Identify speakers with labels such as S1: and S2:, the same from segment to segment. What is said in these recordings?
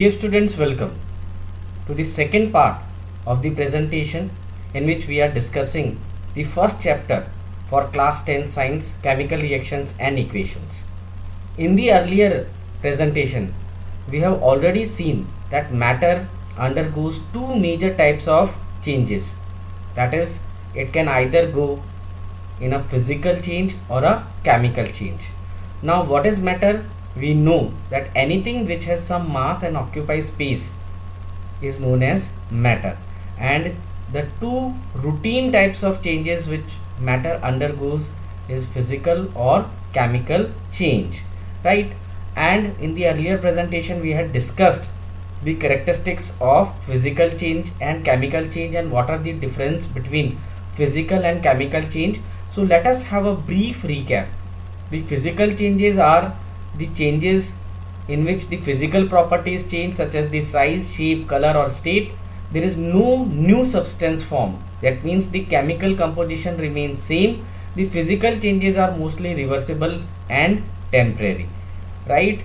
S1: Dear students, welcome to the second part of the presentation in which we are discussing the first chapter for class 10 science, chemical reactions and equations. In the earlier presentation, we have already seen that matter undergoes two major types of changes. That is, it can either go in a physical change or a chemical change. Now, what is matter? We know that anything which has some mass and occupies space is known as matter, and the two routine types of changes which matter undergoes is physical or chemical change, right? And in the earlier presentation we had discussed the characteristics of physical change and chemical change and what are the difference between physical and chemical change. So let us have a brief recap. The physical changes are the changes in which the physical properties change, such as the size, shape, color or state. There is no new substance formed. That means the chemical composition remains same. The physical changes are mostly reversible and temporary, right?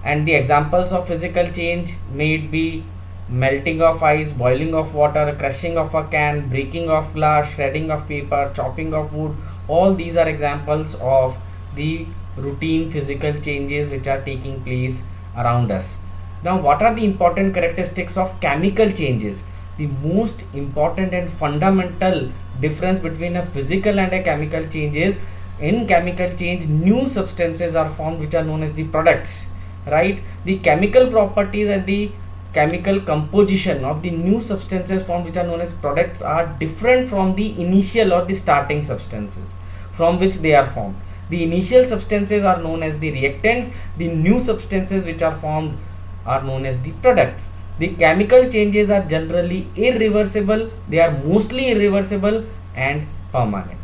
S1: And the examples of physical change may be melting of ice, boiling of water, crushing of a can, breaking of glass, shredding of paper, chopping of wood. All these are examples of the routine physical changes which are taking place around us. Now, what are the important characteristics of chemical changes? The most important and fundamental difference between a physical and a chemical change is, in chemical change new substances are formed which are known as the products, right? The chemical properties and the chemical composition of the new substances formed which are known as products are different from the initial or the starting substances from which they are formed. The initial substances are known as the reactants. The new substances which are formed are known as the products. The chemical changes are generally irreversible. They are mostly irreversible and permanent,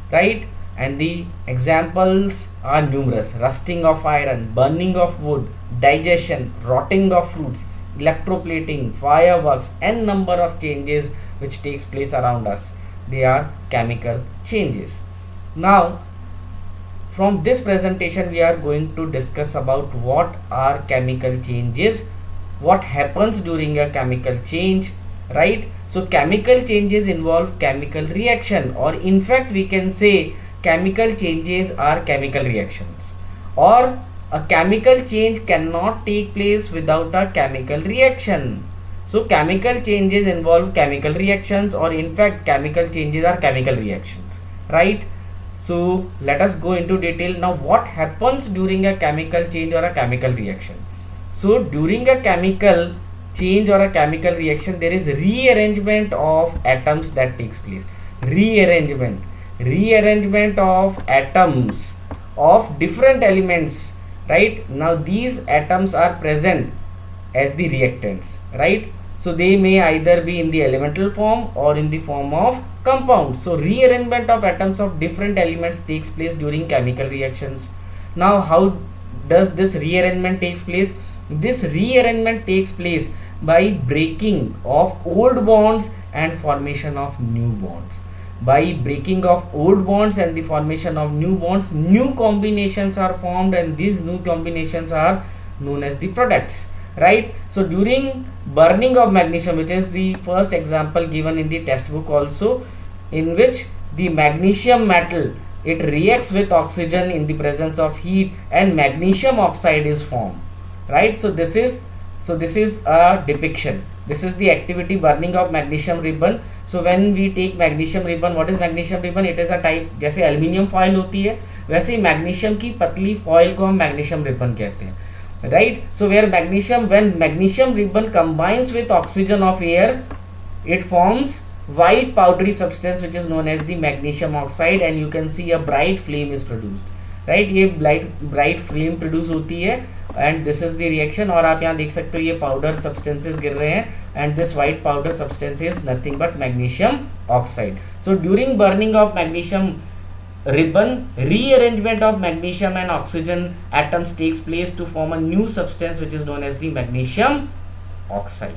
S1: right? And the examples are numerous: rusting of iron, burning of wood, digestion, rotting of fruits, electroplating, fireworks, and number of changes which takes place around us. They are chemical changes. Now, from this presentation we are going to discuss about what are chemical changes, what happens during a chemical change, right? So chemical changes involve chemical reaction, or in fact we can say chemical changes are chemical reactions, or a chemical change cannot take place without a chemical reaction. So chemical changes involve chemical reactions, or in fact chemical changes are chemical reactions, right? So let us go into detail. Now, what happens during a chemical change or a chemical reaction? So during a chemical change or a chemical reaction, there is rearrangement of atoms that takes place. Rearrangement of atoms of different elements, right? Now these atoms are present as the reactants, right? So they may either be in the elemental form or in the form of compounds. So rearrangement of atoms of different elements takes place during chemical reactions. Now how does this rearrangement takes place? This rearrangement takes place by breaking of old bonds and formation of new bonds. By breaking of old bonds and the formation of new bonds, new combinations are formed, and these new combinations are known as the products, right? So during burning of magnesium, which is the first example given in the textbook also, in which the magnesium metal, it reacts with oxygen in the presence of heat and magnesium oxide is formed, right? So this is a depiction. This is the activity burning of magnesium ribbon. So when we take magnesium ribbon, what is magnesium ribbon? It is a type, जैसे aluminium foil होती है वैसे ही magnesium की पतली foil को हम magnesium ribbon कहते हैं, right? So where magnesium, when magnesium ribbon combines with oxygen of air, it forms white powdery substance which is known as the magnesium oxide, and you can see a bright flame is produced, right? ये bright flame produce होती है, and this is the reaction. और आप यहाँ देख सकते हो ये powder substances गिर रहे हैं, and this white powder substance is nothing but magnesium oxide. So during burning of magnesium ribbon, rearrangement of magnesium and oxygen atoms takes place to form a new substance which is known as the magnesium oxide,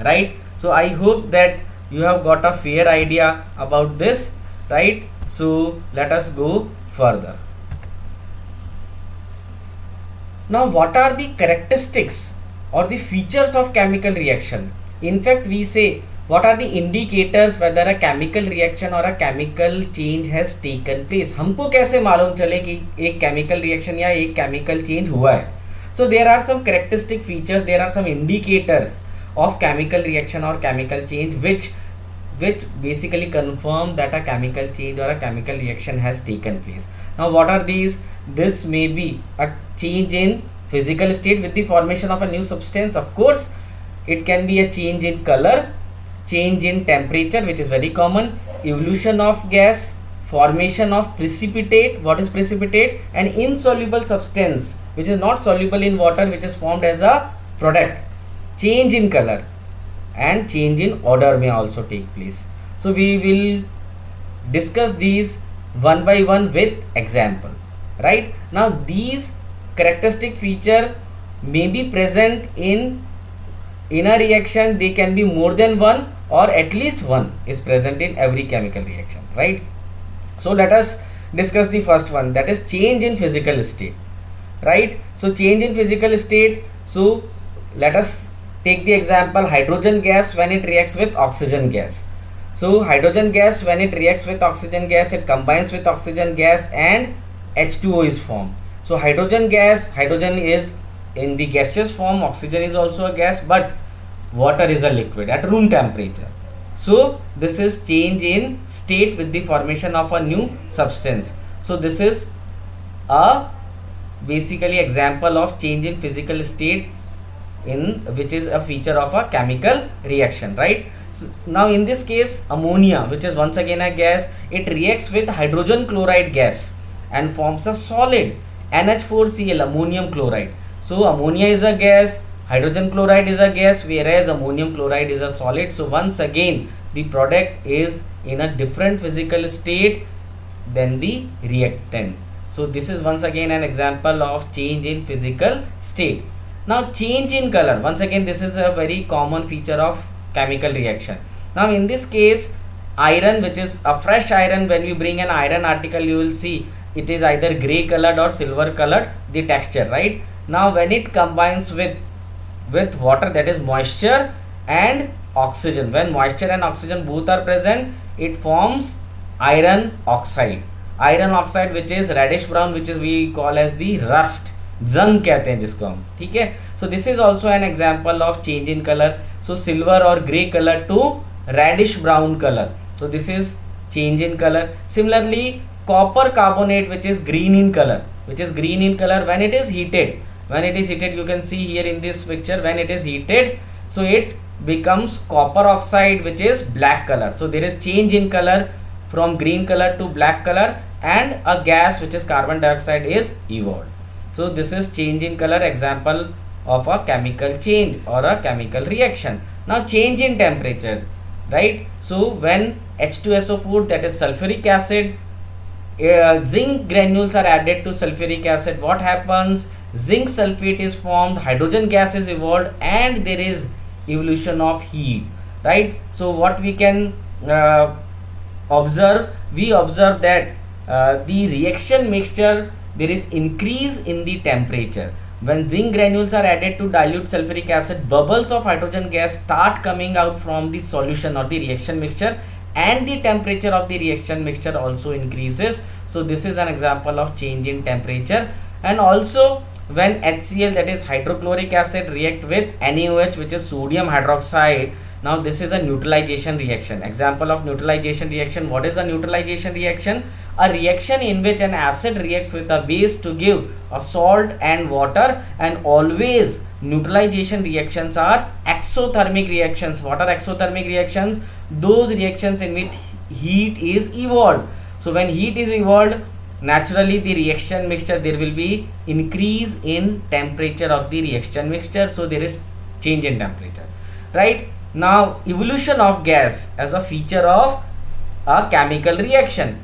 S1: right? So I hope that you have got a fair idea about this, right? So let us go further. Now what are the characteristics or the features of chemical reaction. In fact, we say what are the indicators whether a chemical reaction or a chemical change has taken place. हमको कैसे मालूम चले कि एक chemical reaction या एक chemical change हुआ है. So there are some characteristic features, there are some indicators of chemical reaction or chemical change which basically confirm that a chemical change or a chemical reaction has taken place. Now what are these? This may be a change in physical state with the formation of a new substance. Of course, it can be a change in color, change in temperature, which is very common, evolution of gas, formation of precipitate. What is precipitate? An insoluble substance which is not soluble in water, which is formed as a product. Change in color and change in odor may also take place. So we will discuss these one by one with example. Right now, these characteristic feature may be present in a reaction. They can be more than one, or at least one is present in every chemical reaction, right? So let us discuss the first one, that is change in physical state, right? So change in physical state, so let us take the example hydrogen gas when it reacts with oxygen gas. So hydrogen gas, when it reacts with oxygen gas, it combines with oxygen gas and H2O is formed. So hydrogen gas, hydrogen is in the gaseous form, oxygen is also a gas, but water is a liquid at room temperature. So this is change in state with the formation of a new substance. So this is a basically example of change in physical state in which is a feature of a chemical reaction, right? So now in this case, ammonia, which is once again a gas, it reacts with hydrogen chloride gas and forms a solid NH4Cl, ammonium chloride. So ammonia is a gas, hydrogen chloride is a gas, whereas ammonium chloride is a solid. So once again the product is in a different physical state than the reactant. So this is once again an example of change in physical state. Now change in color, once again this is a very common feature of chemical reaction. Now in this case, iron, which is a fresh iron, when we bring an iron article, you will see it is either gray colored or silver colored, the texture, right? Now when it combines with water, that is moisture and oxygen, when moisture and oxygen both are present, it forms iron oxide. Iron oxide, which is reddish brown, which is we call as the rust, जंग कहते हैं जिसको हम, ठीक है. So this is also an example of change in color. So silver or gray color to reddish brown color. So this is change in color. Similarly, copper carbonate, which is green in color, when it is heated, you can see here in this picture, when it is heated, so it becomes copper oxide, which is black color. So there is change in color from green color to black color, and a gas, which is carbon dioxide, is evolved. So this is change in color, example of a chemical change or a chemical reaction. Now change in temperature, right? So when H2SO4, that is sulfuric acid, zinc granules are added to sulfuric acid, what happens? Zinc sulfate is formed, hydrogen gas is evolved, and there is evolution of heat, right? So what we can observe, we observe that the reaction mixture, there is increase in the temperature. When zinc granules are added to dilute sulfuric acid, bubbles of hydrogen gas start coming out from the solution or the reaction mixture, and the temperature of the reaction mixture also increases. So this is an example of change in temperature. And also when HCl, that is hydrochloric acid, react with NaOH, which is sodium hydroxide, now this is a neutralization reaction. Example of neutralization reaction, what is a neutralization reaction? A reaction in which an acid reacts with a base to give a salt and water, and always neutralization reactions are exothermic reactions. What are exothermic reactions? Those reactions in which heat is evolved. So when heat is evolved, naturally the reaction mixture, there will be increase in temperature of the reaction mixture. So there is change in temperature, right? Now evolution of gas as a feature of a chemical reaction.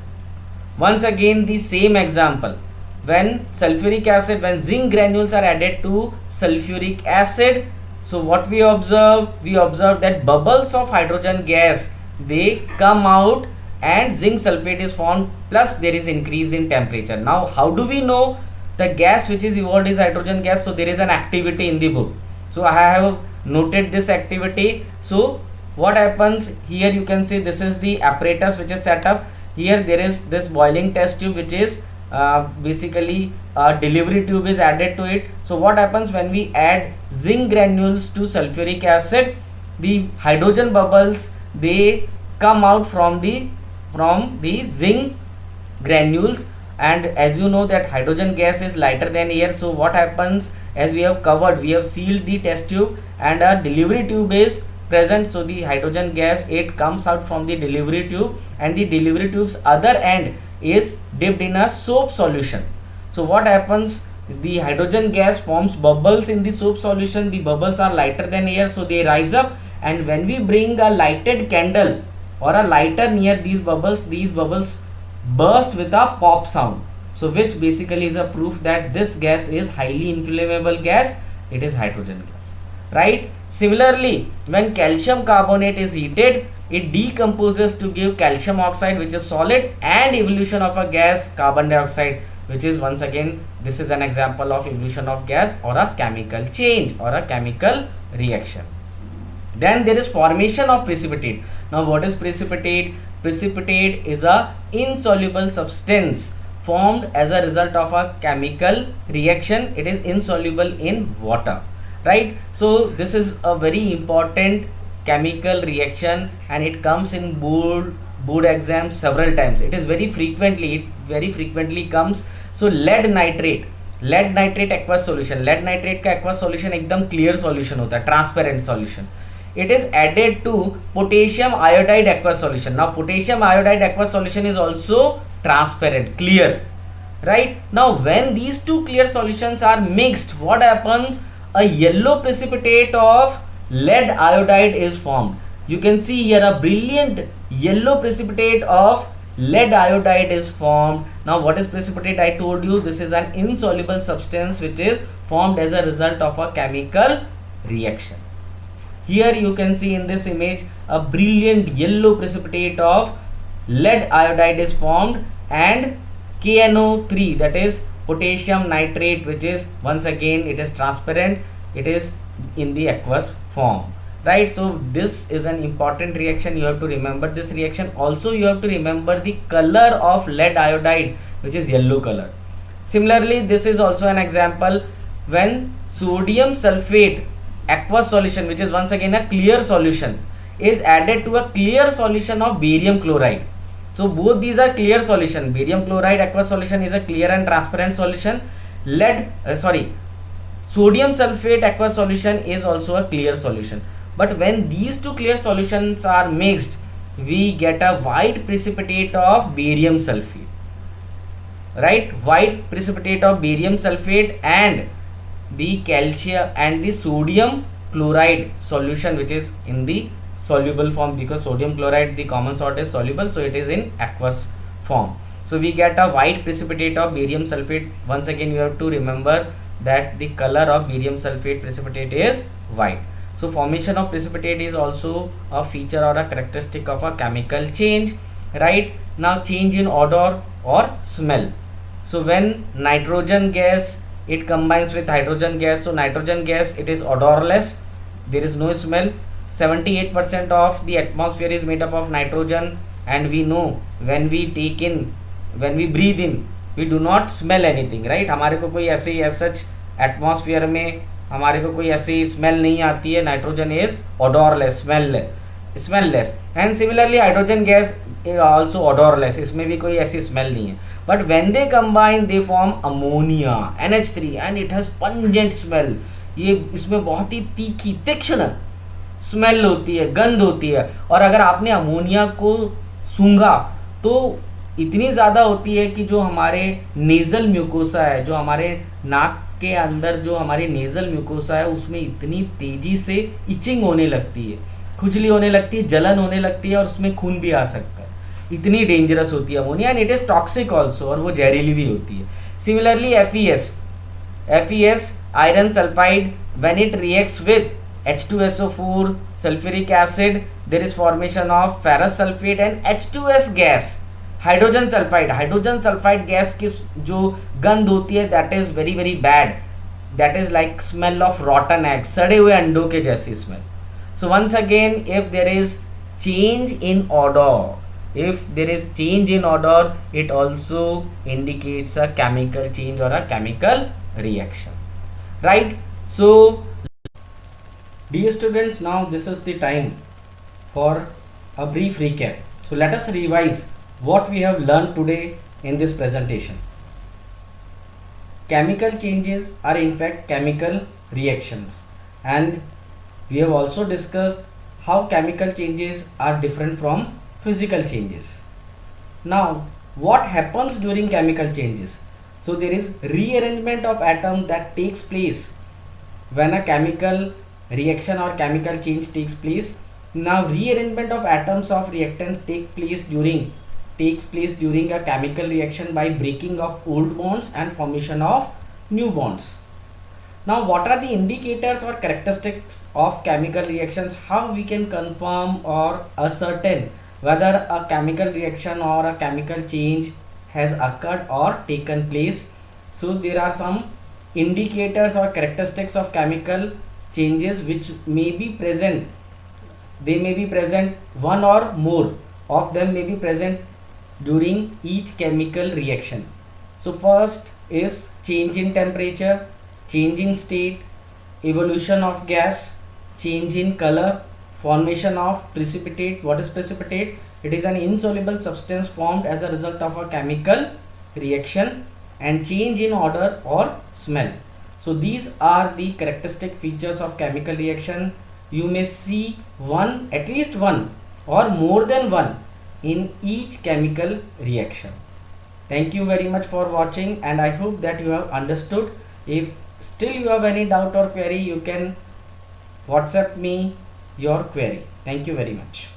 S1: Once again the same example, when sulfuric acid, when zinc granules are added to sulfuric acid, so what we observe? We observe that bubbles of hydrogen gas, they come out and zinc sulfate is formed, plus there is increase in temperature. Now how do we know the gas which is evolved is hydrogen gas? So there is an activity in the book. So I have noted this activity. So what happens here, you can see this is the apparatus which is set up. Here there is this boiling test tube which is basically a delivery tube is added to it. So what happens when we add zinc granules to sulfuric acid, the hydrogen bubbles, they come out from the zinc granules. And as you know that hydrogen gas is lighter than air, so what happens, as we have covered, we have sealed the test tube and a delivery tube is present. So the hydrogen gas, it comes out from the delivery tube, and the delivery tube's other end is dipped in a soap solution. So what happens, the hydrogen gas forms bubbles in the soap solution. The bubbles are lighter than air, so they rise up, and when we bring a lighted candle or a lighter near these bubbles burst with a pop sound. So which basically is a proof that this gas is highly inflammable gas. It is hydrogen gas, right? Similarly, when calcium carbonate is heated, it decomposes to give calcium oxide, which is solid, and evolution of a gas, carbon dioxide, which is, once again, this is an example of evolution of gas or a chemical change or a chemical reaction. Then there is formation of precipitate. Now what is precipitate? Precipitate is a insoluble substance formed as a result of a chemical reaction. It is insoluble in water, right? So this is a very important chemical reaction, and it comes in board exams several times. It is very frequently comes. So lead nitrate aqueous solution, lead nitrate का aqueous solution एकदम clear solution होता है, transparent solution. It is added to potassium iodide aqueous solution. Now potassium iodide aqueous solution is also transparent, clear, right? Now when these two clear solutions are mixed, what happens? A yellow precipitate of lead iodide is formed. You can see here a brilliant yellow precipitate of lead iodide is formed. Now what is precipitate? I told you this is an insoluble substance which is formed as a result of a chemical reaction. Here you can see in this image a brilliant yellow precipitate of lead iodide is formed, and KNO3, that is potassium nitrate, which is, once again, it is transparent, it is in the aqueous form, right? So this is an important reaction. You have to remember this reaction. Also you have to remember the color of lead iodide, which is yellow color. Similarly, this is also an example when sodium sulfate aqueous solution, which is once again a clear solution, is added to a clear solution of barium chloride. So both these are clear solution. Barium chloride aqueous solution is a clear and transparent solution. Sodium sulfate aqueous solution is also a clear solution. But when these two clear solutions are mixed, we get a white precipitate of barium sulfate, right? White precipitate of barium sulfate and the calcium and the sodium chloride solution, which is in the soluble form, because sodium chloride, the common salt, is soluble, so it is in aqueous form. So we get a white precipitate of barium sulfate. Once again, you have to remember that the color of barium sulfate precipitate is white. So formation of precipitate is also a feature or a characteristic of a chemical change, right? Now change in odor or smell. So when nitrogen gas, it combines with hydrogen gas, so nitrogen gas, it is odorless, there is no smell. 78% of the atmosphere is made up of nitrogen, and we know when we breathe in, we do not smell anything, right? हमारे को कोई ऐसे ही as such atmosphere में हमारे को कोई ऐसी smell नहीं आती है. Nitrogen is odorless, smellless, and similarly hydrogen gas is also odorless, इसमें भी कोई ऐसी smell नहीं है. But when they combine, they form ammonia, NH3, and it has pungent smell. ये इसमें बहुत ही तीखी, तीक्ष्ण स्मेल होती है, गंध होती है. और अगर आपने अमोनिया को सूंघा तो इतनी ज़्यादा होती है कि जो हमारे नेज़ल म्यूकोसा है, जो हमारे नाक के अंदर जो हमारी नेज़ल म्यूकोसा है, उसमें इतनी तेज़ी से इचिंग होने लगती है, खुजली होने लगती है, जलन होने लगती है, और उसमें खून भी आ सकता है. इतनी डेंजरस होती है ammonia, and it is toxic also, और वो जहरीली भी होती है. Similarly FeS iron sulphide, when it reacts with H2SO4 sulfuric acid, there is formation of ferrous sulfate and H2S gas. Hydrogen sulphide gas की जो गंध होती है, that is very very bad. that is like smell of rotten eggs, सड़े हुए अंडों के जैसी smell. So once again, if there is change in odor, it also indicates a chemical change or a chemical reaction, right? So dear students, now this is the time for a brief recap. So let us revise what we have learned today in this presentation. Chemical changes are in fact chemical reactions, and we have also discussed how chemical changes are different from physical changes. Now, what happens during chemical changes? So there is rearrangement of atoms that takes place when a chemical reaction or chemical change takes place. Now rearrangement of atoms of reactant takes place during a chemical reaction by breaking of old bonds and formation of new bonds. Now what are the indicators or characteristics of chemical reactions? How we can confirm or ascertain whether a chemical reaction or a chemical change has occurred or taken place? So there are some indicators or characteristics of chemical changes which may be present. They may be present, one or more of them may be present during each chemical reaction. So first is change in temperature, change in state, evolution of gas, change in color, formation of precipitate. What is precipitate? It is an insoluble substance formed as a result of a chemical reaction, and change in odor or smell. So these are the characteristic features of chemical reaction. You may see at least one or more than one in each chemical reaction. Thank you very much for watching, and I hope that you have understood. If still you have any doubt or query, you can WhatsApp me your query. Thank you very much.